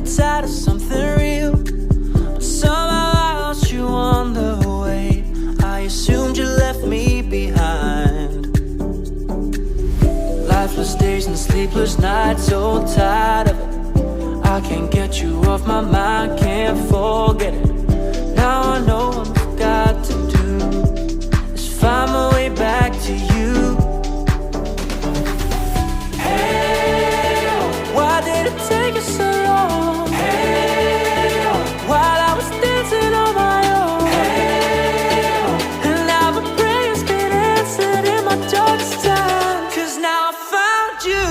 the tide of something real, but somehow I lost you on the way. I assumed you left me behind. Lifeless days and sleepless nights, so tired of it. I can't get you off my mind, can't forget it. Now I know what I've got to do is find my way back to you. Hey, why did it take us so long? Hey, while I was dancing on my own. Hey, and now my prayers get answered in my darkest time. 'Cause now I found you.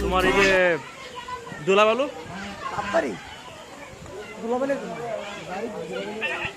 তোমার এই যে দোলা বালু আপনি দুলাবেলে গাড়ি